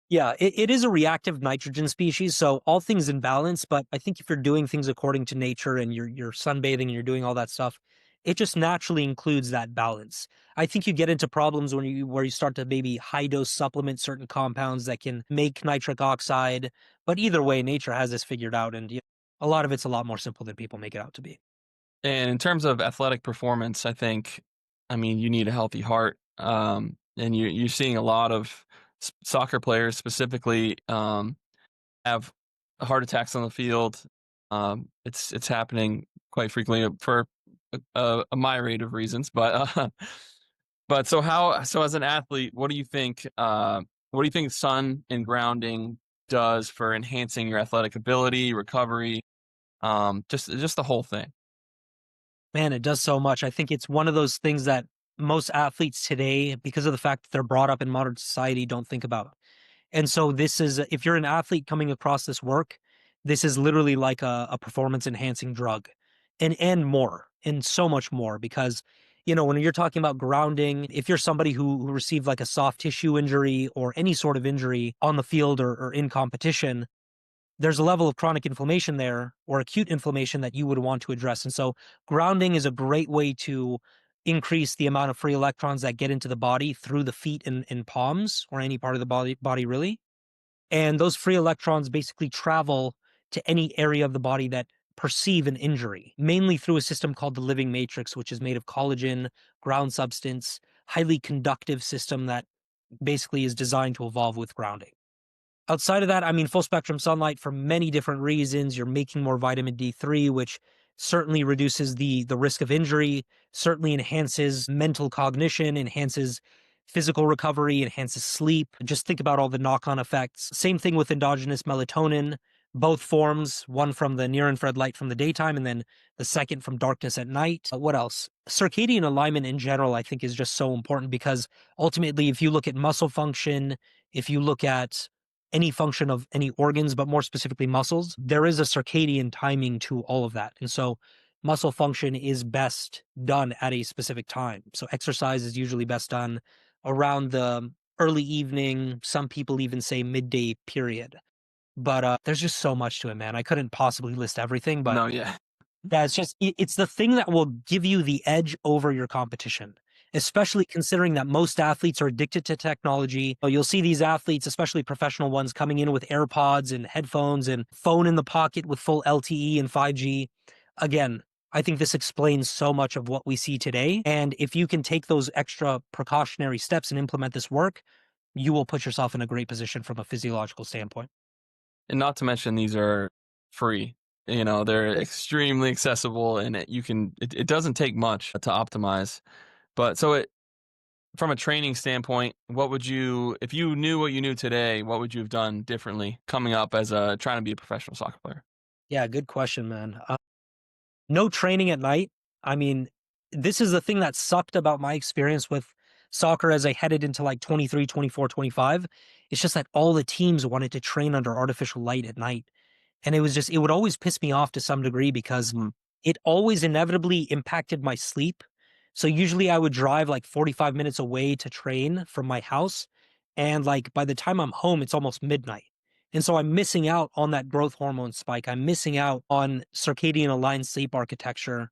Yeah, it is a reactive nitrogen species, so all things in balance. But I think if you're doing things according to nature and you're sunbathing and you're doing all that stuff, it just naturally includes that balance. I think you get into problems where you start to maybe high dose supplement certain compounds that can make nitric oxide. But either way, nature has this figured out, and a lot of it's a lot more simple than people make it out to be. And in terms of athletic performance, I mean, you need a healthy heart. And you're seeing a lot of soccer players specifically have heart attacks on the field. It's happening quite frequently for a myriad of reasons. But but so as an athlete, what do you think? What do you think sun and grounding does for enhancing your athletic ability, recovery, just the whole thing? Man, it does so much. I think it's one of those things that most athletes today, because of the fact that they're brought up in modern society, don't think about. And so this is, if you're an athlete coming across this work, this is literally like a performance enhancing drug, and more, and so much more. Because, when you're talking about grounding, if you're somebody who received like a soft tissue injury or any sort of injury on the field or in competition, there's a level of chronic inflammation there or acute inflammation that you would want to address. And so grounding is a great way to increase the amount of free electrons that get into the body through the feet and palms, or any part of the body really. And those free electrons basically travel to any area of the body that perceive an injury, mainly through a system called the living matrix, which is made of collagen, ground substance, highly conductive system that basically is designed to evolve with grounding. Outside of that, I mean, full spectrum sunlight for many different reasons. You're making more vitamin D3, which certainly reduces the risk of injury, certainly enhances mental cognition, enhances physical recovery, enhances sleep. Just think about all the knock-on effects. Same thing with endogenous melatonin, both forms, one from the near infrared light from the daytime, and then the second from darkness at night. What else? Circadian alignment in general, I think, is just so important because ultimately, if you look at muscle function, if you look at any function of any organs, but more specifically muscles, there is a circadian timing to all of that. And so muscle function is best done at a specific time. So exercise is usually best done around the early evening. Some people even say midday period. But there's just so much to it, man. I couldn't possibly list everything, but No, yeah. yeah, it's the thing that will give you the edge over your competition, especially considering that most athletes are addicted to technology. You'll see these athletes, especially professional ones, coming in with AirPods and headphones and phone in the pocket with full LTE and 5G. Again, I think this explains so much of what we see today. And if you can take those extra precautionary steps and implement this work, you will put yourself in a great position from a physiological standpoint. And not to mention these are free. They're extremely accessible, and it doesn't take much to optimize. But so from a training standpoint, what would you, if you knew what you knew today, what would you have done differently coming up as trying to be a professional soccer player? Yeah, good question, man. No training at night. I mean, this is the thing that sucked about my experience with soccer as I headed into like 23, 24, 25. It's just that all the teams wanted to train under artificial light at night. And it would always piss me off to some degree because Mhm. it always inevitably impacted my sleep. So usually I would drive like 45 minutes away to train from my house. And like by the time I'm home, it's almost midnight. And so I'm missing out on that growth hormone spike. I'm missing out on circadian aligned sleep architecture.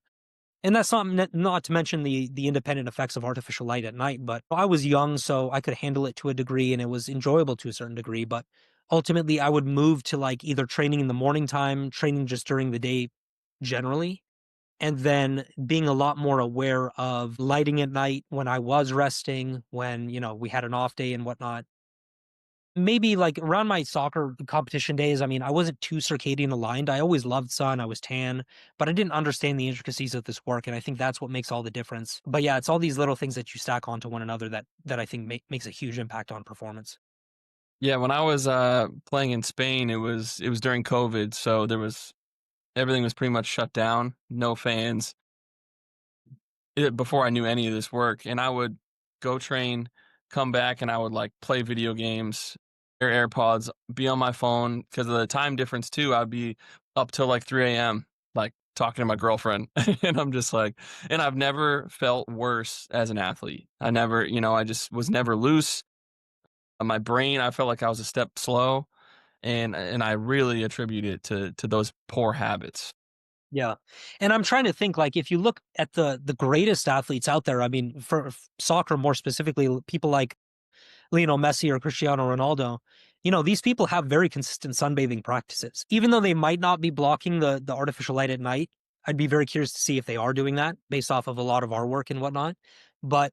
And that's not to mention the independent effects of artificial light at night. But I was young, so I could handle it to a degree, and it was enjoyable to a certain degree. But ultimately, I would move to like either training in the morning time, training just during the day generally, and then being a lot more aware of lighting at night when I was resting, when we had an off day and whatnot. Maybe like around my soccer competition days, I mean, I wasn't too circadian aligned. I always loved sun, I was tan, but I didn't understand the intricacies of this work, and I think that's what makes all the difference. But yeah, it's all these little things that you stack onto one another that I think makes a huge impact on performance. Yeah, when I was playing in Spain, it was during COVID, so everything was pretty much shut down, no fans. Before I knew any of this work, and I would go train, come back, and I would like play video games, wear AirPods, be on my phone because of the time difference too. I'd be up till like 3 a.m. like talking to my girlfriend, and I'm just like, and I've never felt worse as an athlete. I just was never loose. My brain, I felt like I was a step slow, and I really attribute it to those poor habits. Yeah. And I'm trying to think, like, if you look at the greatest athletes out there, I mean, for soccer more specifically, people like Lionel Messi or Cristiano Ronaldo, these people have very consistent sunbathing practices. Even though they might not be blocking the artificial light at night, I'd be very curious to see if they are doing that based off of a lot of our work and whatnot. But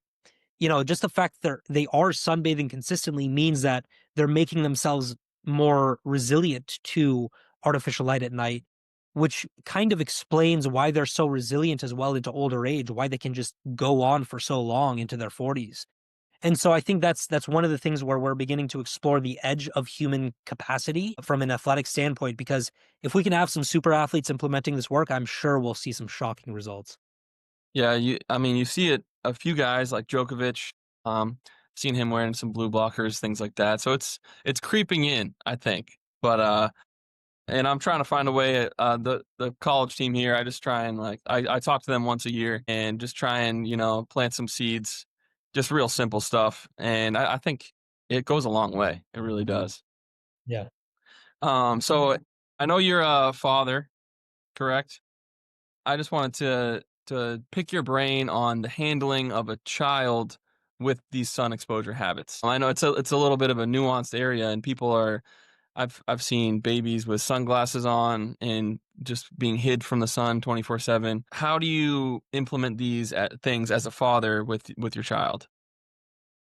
just the fact that they are sunbathing consistently means that they're making themselves more resilient to artificial light at night, which kind of explains why they're so resilient as well into older age, why they can just go on for so long into their 40s. And so I think that's one of the things where we're beginning to explore the edge of human capacity from an athletic standpoint, because if we can have some super athletes implementing this work, I'm sure we'll see some shocking results. Yeah, I mean, you see it a few guys like Djokovic, seen him wearing some blue blockers, things like that. So it's creeping in, I think. But and I'm trying to find a way. The college team here, I just try and like I talk to them once a year and just try and plant some seeds, just real simple stuff. And I think it goes a long way. It really does. Yeah. So I know you're a father, correct? I just wanted to pick your brain on the handling of a child with these sun exposure habits. I know it's a little bit of a nuanced area, and people are I've seen babies with sunglasses on and just being hid from the sun 24/7. How do you implement these things as a father with your child?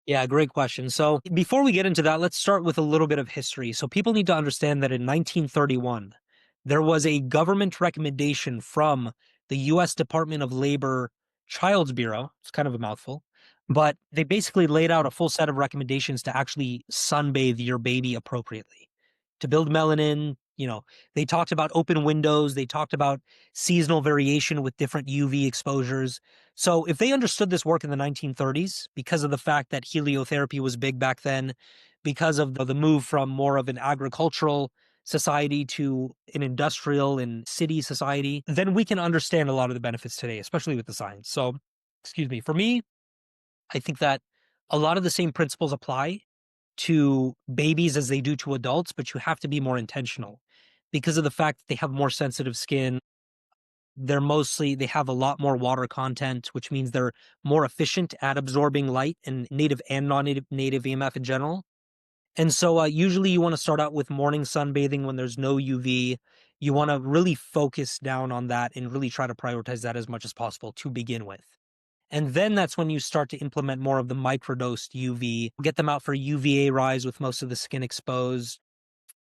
Yeah, great question. So before we get into that, let's start with a little bit of history. So people need to understand that in 1931, there was a government recommendation from the US Department of Labor Child's Bureau. It's kind of a mouthful, but they basically laid out a full set of recommendations to actually sunbathe your baby appropriately, to build melanin. They talked about open windows, they talked about seasonal variation with different UV exposures. So if they understood this work in the 1930s, because of the fact that heliotherapy was big back then, because of the move from more of an agricultural society to an industrial and city society, then we can understand a lot of the benefits today, especially with the science. So, excuse me, for me, I think that a lot of the same principles apply to babies as they do to adults, but you have to be more intentional because of the fact that they have more sensitive skin. They have a lot more water content, which means they're more efficient at absorbing light and native and non-native EMF in general. And so usually you want to start out with morning sunbathing when there's no UV. You want to really focus down on that and really try to prioritize that as much as possible to begin with. And then that's when you start to implement more of the microdosed UV, get them out for UVA rise with most of the skin exposed.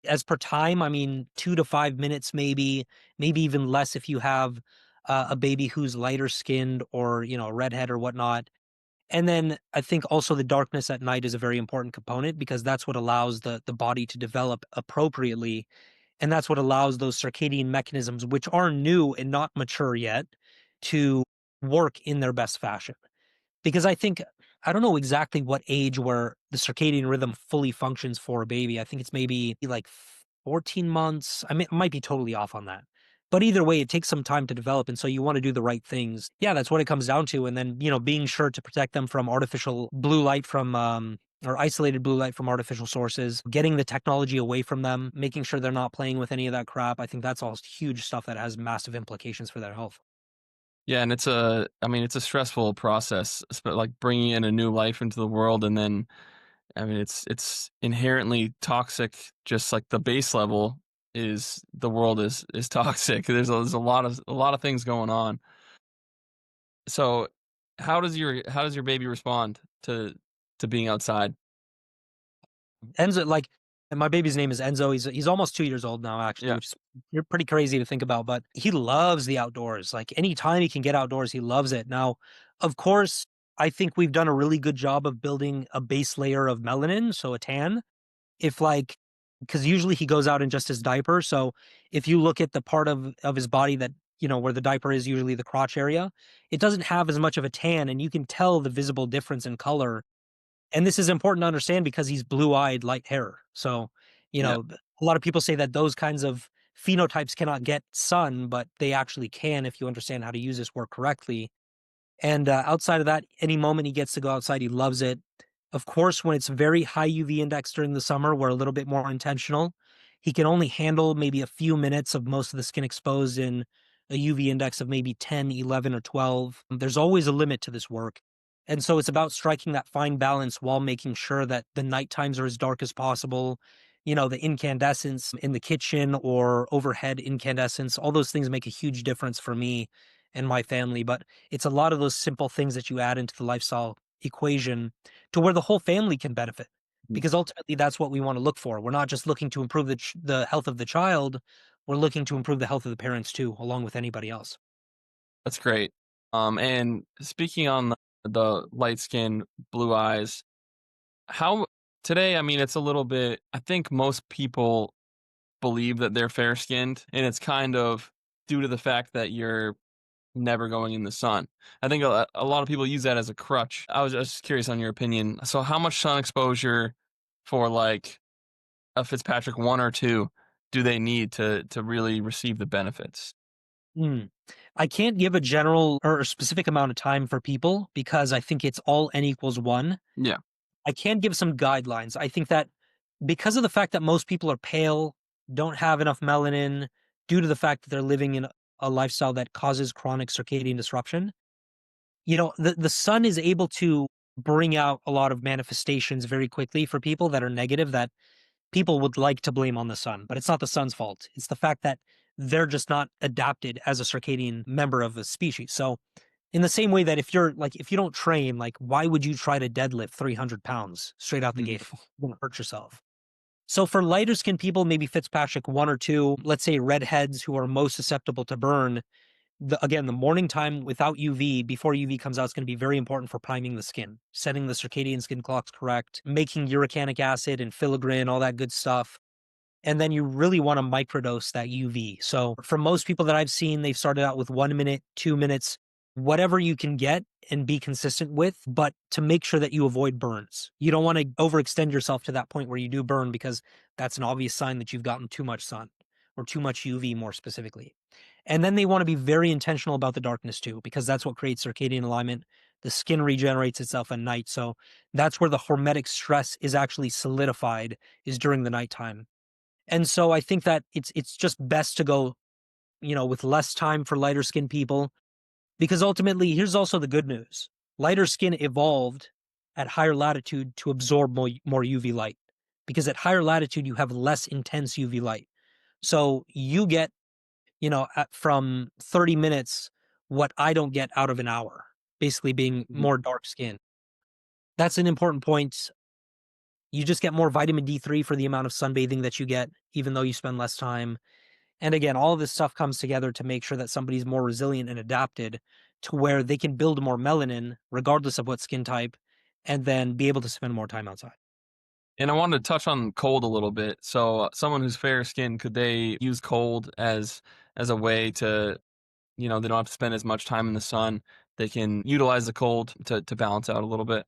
As per time, I mean, 2 to 5 minutes maybe even less if you have, a baby who's lighter skinned or, a redhead or whatnot. And then I think also the darkness at night is a very important component because that's what allows the body to develop appropriately, and that's what allows those circadian mechanisms, which are new and not mature yet, to work in their best fashion. Because I don't know exactly what age where the circadian rhythm fully functions for a baby. I think it's maybe like 14 months. I mean, I might be totally off on that. But either way, it takes some time to develop. And so you want to do the right things. Yeah, that's what it comes down to. And then, being sure to protect them from artificial blue light or isolated blue light from artificial sources, getting the technology away from them, making sure they're not playing with any of that crap. I think that's all huge stuff that has massive implications for their health. Yeah, and I mean, it's a stressful process, like bringing in a new life into the world, and then I mean, it's inherently toxic. Just like the base level is the world is toxic. There's a lot of things going on. So, how does your baby respond to being outside? Enzo, like, and my baby's name is Enzo. He's almost 2 years old now, actually, Yeah, which is you're pretty crazy to think about. But he loves the outdoors. Like anytime he can get outdoors, he loves it. Now, of course, I think we've done a really good job of building a base layer of melanin, so a tan. If like, because usually he goes out in just his diaper. So if you look at the part of his body that where the diaper is, usually the crotch area, it doesn't have as much of a tan, and you can tell the visible difference in color, and this is important to understand because he's blue-eyed, light hair. So, yeah. a lot of people say that those kinds of phenotypes cannot get sun, but they actually can if you understand how to use this work correctly. And outside of that, any moment he gets to go outside, he loves it. Of course, when it's very high UV index during the summer, we're a little bit more intentional. He can only handle maybe a few minutes of most of the skin exposed in a UV index of maybe 10, 11, or 12. There's always a limit to this work. And so it's about striking that fine balance while making sure that the night times are as dark as possible. The incandescents in the kitchen or overhead incandescents, all those things make a huge difference for me and my family. But it's a lot of those simple things that you add into the lifestyle equation to where the whole family can benefit, Mm. because ultimately that's what we want to look for. We're not just looking to improve the health of the child, we're looking to improve the health of the parents too, along with anybody else. That's great. And speaking on the light skin, blue eyes. How today, I mean, it's a little bit, I think most people believe that they're fair skinned, and it's kind of due to the fact that you're never going in the sun. I think a lot of people use that as a crutch. I was just curious on your opinion. So, how much sun exposure for like a Fitzpatrick 1 or 2 do they need to really receive the benefits? Mm. I can't give a general or a specific amount of time for people because I think it's all n equals 1. Yeah. I can give some guidelines. I think that because of the fact that most people are pale, don't have enough melanin, due to the fact that they're living in a lifestyle that causes chronic circadian disruption, the sun is able to bring out a lot of manifestations very quickly for people that are negative that people would like to blame on the sun, but it's not the sun's fault. It's the fact that they're just not adapted as a circadian member of a species. So, in the same way that if you don't train, like, why would you try to deadlift 300 pounds straight out the Mhm. gate? You're going to hurt yourself. So, for lighter skinned people, maybe Fitzpatrick 1 or 2, let's say redheads who are most susceptible to burn, again, the morning time without UV, before UV comes out, is going to be very important for priming the skin, setting the circadian skin clocks correct, making uricanic acid and filigrin, all that good stuff. And then you really want to microdose that UV. So for most people that I've seen, they've started out with 1 minute, 2 minutes, whatever you can get and be consistent with, but to make sure that you avoid burns. You don't want to overextend yourself to that point where you do burn because that's an obvious sign that you've gotten too much sun or too much UV more specifically. And then they want to be very intentional about the darkness too, because that's what creates circadian alignment. The skin regenerates itself at night. So that's where the hormetic stress is actually solidified, is during the nighttime. And so I think that it's just best to go, with less time for lighter skinned people, because ultimately, here's also the good news. Lighter skin evolved at higher latitude to absorb more UV light, because at higher latitude you have less intense UV light. So you get, from 30 minutes what I don't get out of an hour, basically being Mhm. more dark skin. That's an important point. You just get more vitamin D3 for the amount of sunbathing that you get, even though you spend less time. And again, all of this stuff comes together to make sure that somebody's more resilient and adapted to where they can build more melanin regardless of what skin type and then be able to spend more time outside. And I wanted to touch on cold a little bit. So, someone who's fair skinned, could they use cold as a way to, they don't have to spend as much time in the sun. They can utilize the cold to balance out a little bit.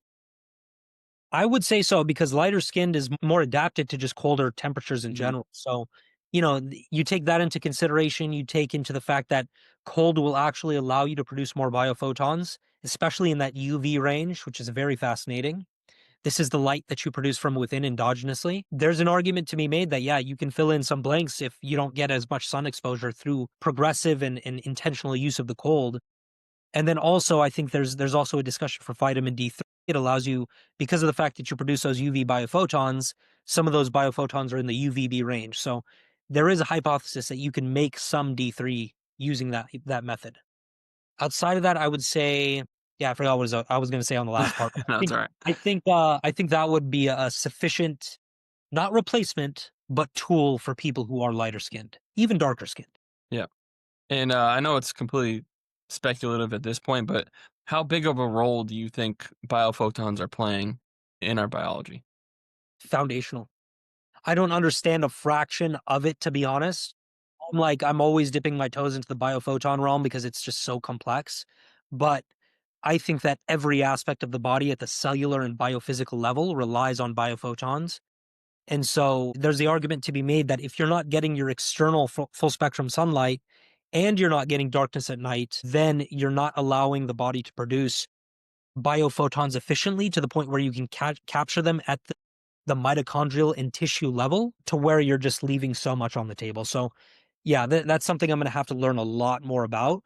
I would say so because lighter skinned is more adapted to just colder temperatures in Mhm. general. So, you take that into consideration. You take into the fact that cold will actually allow you to produce more biophotons, especially in that UV range, which is very fascinating. This is the light that you produce from within endogenously. There's an argument to be made that, yeah, you can fill in some blanks if you don't get as much sun exposure through progressive and intentional use of the cold. And then also, I think there's also a discussion for vitamin D3. It allows you, because of the fact that you produce those UV biophotons, some of those biophotons are in the UVB range. So there is a hypothesis that you can make some D3 using that method. Outside of that, I would say, yeah, I forgot what I was going to say on the last part. No, it's all right. I think that would be a sufficient, not replacement, but tool for people who are lighter skinned, even darker skinned. Yeah. And I know it's completely speculative at this point, but how big of a role do you think biophotons are playing in our biology? Foundational. I don't understand a fraction of it, to be honest. I'm always dipping my toes into the biophoton realm because it's just so complex. But I think that every aspect of the body at the cellular and biophysical level relies on biophotons. And so there's the argument to be made that if you're not getting your external full spectrum sunlight and you're not getting darkness at night, then you're not allowing the body to produce biophotons efficiently to the point where you can capture them at the mitochondrial and tissue level to where you're just leaving so much on the table. So, yeah, that's something I'm going to have to learn a lot more about.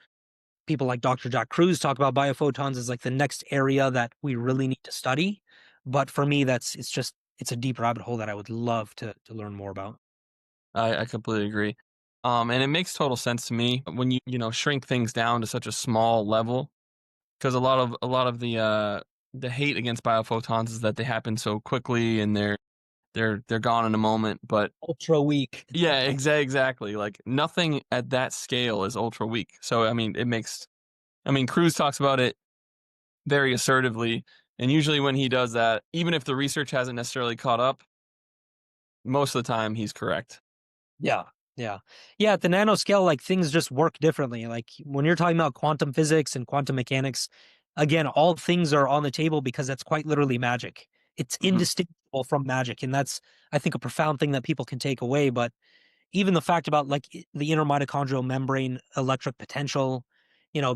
People like Dr. Jack Cruz talk about biophotons as like the next area that we really need to study. But for me, it's a deep rabbit hole that I would love to learn more about. I completely agree. And it makes total sense to me when you shrink things down to such a small level, because a lot of the hate against biophotons is that they happen so quickly and they're gone in a moment. But Ultra weak. yeah, exactly. Like nothing at that scale is ultra weak. So I mean, Cruz talks about it very assertively. And usually when he does that, even if the research hasn't necessarily caught up, most of the time he's correct. Yeah. Yeah. Yeah. At the nanoscale, like things just work differently. Like when you're talking about quantum physics and quantum mechanics, again, all things are on the table because that's quite literally magic. It's Mhm. indistinguishable from magic. And that's, I think, a profound thing that people can take away. But even the fact about like the inner mitochondrial membrane electric potential,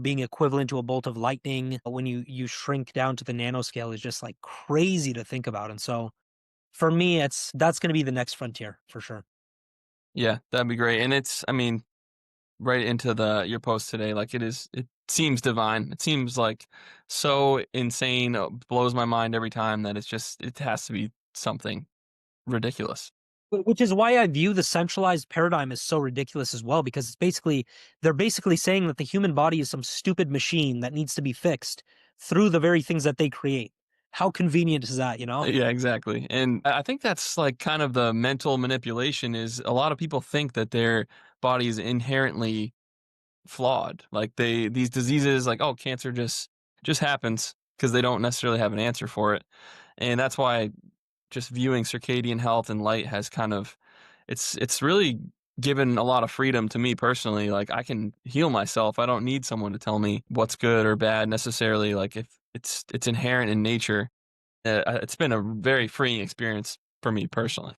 being equivalent to a bolt of lightning when you shrink down to the nanoscale is just like crazy to think about. And so for me, that's going to be the next frontier for sure. Yeah, that'd be great. And it's, I mean, right into your post today, like it seems divine. It seems like so insane, blows my mind every time that it has to be something ridiculous. Which is why I view the centralized paradigm as so ridiculous as well, because they're basically saying that the human body is some stupid machine that needs to be fixed through the very things that they create. How convenient is that, you know? Yeah, exactly. And I think that's like kind of the mental manipulation is a lot of people think that their body is inherently flawed. Like these diseases like, oh, cancer just happens because they don't necessarily have an answer for it. And that's why just viewing circadian health and light has kind of it's really given a lot of freedom to me personally. Like I can heal myself. I don't need someone to tell me what's good or bad necessarily. Like if it's inherent in nature. It's been a very freeing experience for me personally.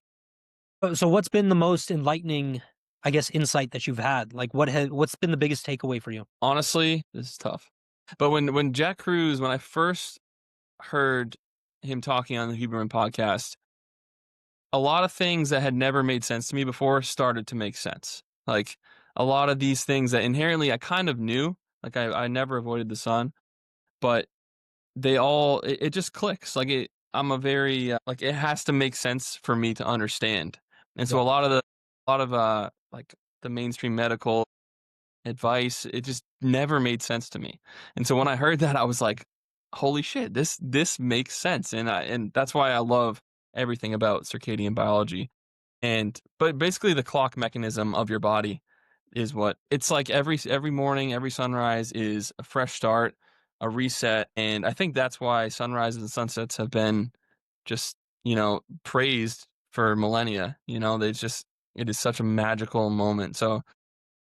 So what's been the most enlightening, I guess, insight that you've had? Like what's been the biggest takeaway for you? Honestly, this is tough. But when Jack Cruz, when I first heard him talking on the Huberman podcast, a lot of things that had never made sense to me before started to make sense. Like a lot of these things that inherently I kind of knew, like I never avoided the sun, but it just clicks. Like I'm a very like it has to make sense for me to understand. And so Yeah. a lot of like the mainstream medical advice, it just never made sense to me. And so when I heard that, I was like, "Holy shit, this makes sense." And that's why I love everything about circadian biology. And but basically the clock mechanism of your body is what it's like every morning, every sunrise is a fresh start, a reset, and I think that's why sunrises and sunsets have been just, praised for millennia. They just it is such a magical moment. So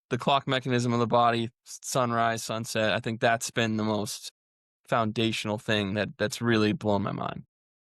the clock mechanism of the body, sunrise, sunset, I think that's been the most foundational thing that's really blown my mind.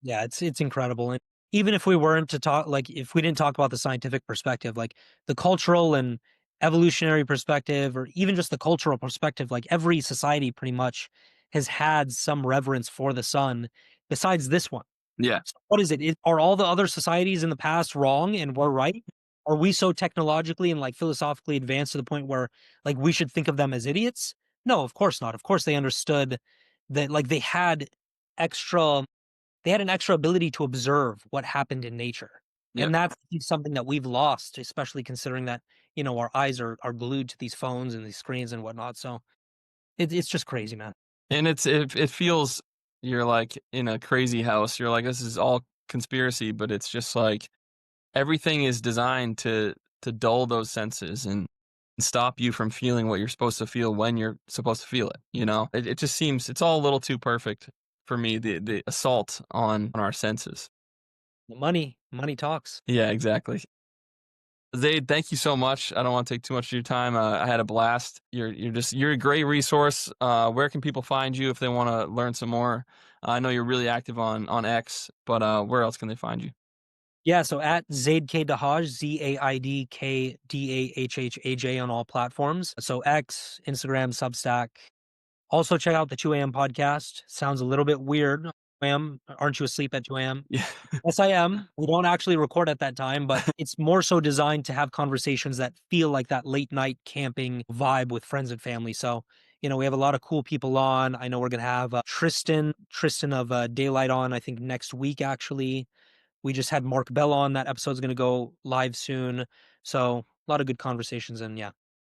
Yeah, it's incredible. And even if we weren't to talk like if we didn't talk about the scientific perspective, like the cultural and evolutionary perspective, or even just the cultural perspective, like every society pretty much has had some reverence for the sun besides this one. Yeah. So what is it? Are all the other societies in the past wrong and we're right? Are we so technologically and like philosophically advanced to the point where like we should think of them as idiots? No, of course not. Of course they understood that like extra they had an extra ability to observe what happened in nature. Yep. And that's something that we've lost, especially considering that, our eyes are glued to these phones and these screens and whatnot. So it's just crazy, man. And it feels you're like in a crazy house. You're like, this is all conspiracy, but it's just like everything is designed to dull those senses and stop you from feeling what you're supposed to feel when you're supposed to feel it. It just seems it's all a little too perfect for me. The assault on our senses. Money talks. Yeah, exactly. Zaid, thank you so much. I don't want to take too much of your time. I had a blast. You're a great resource. Where can people find you if they want to learn some more? I know you're really active on X, but where else can they find you? Yeah, so at Zaid K Dahhaj, ZaidKDahhaj on all platforms. So X, Instagram, Substack. Also check out the 2 a.m. podcast. Sounds a little bit weird. 2 a.m. Aren't you asleep at 2 a.m.? Yeah, Yes, I am. We don't actually record at that time, but it's more so designed to have conversations that feel like that late night camping vibe with friends and family. So, we have a lot of cool people on. I know we're going to have Tristan of Daylight on, I think next week, actually. We just had Mark Bell on. That episode's going to go live soon. So, a lot of good conversations. And yeah.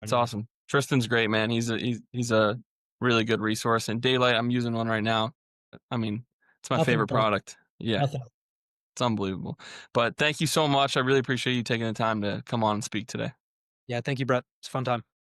it's awesome. Tristan's great, man. He's a really good resource. And Daylight, I'm using one right now. I mean, it's my Nothing favorite better. product. Yeah, Nothing. it's unbelievable. But thank you so much. I really appreciate you taking the time to come on and speak today. Yeah. Thank you, Brett. It's a fun time.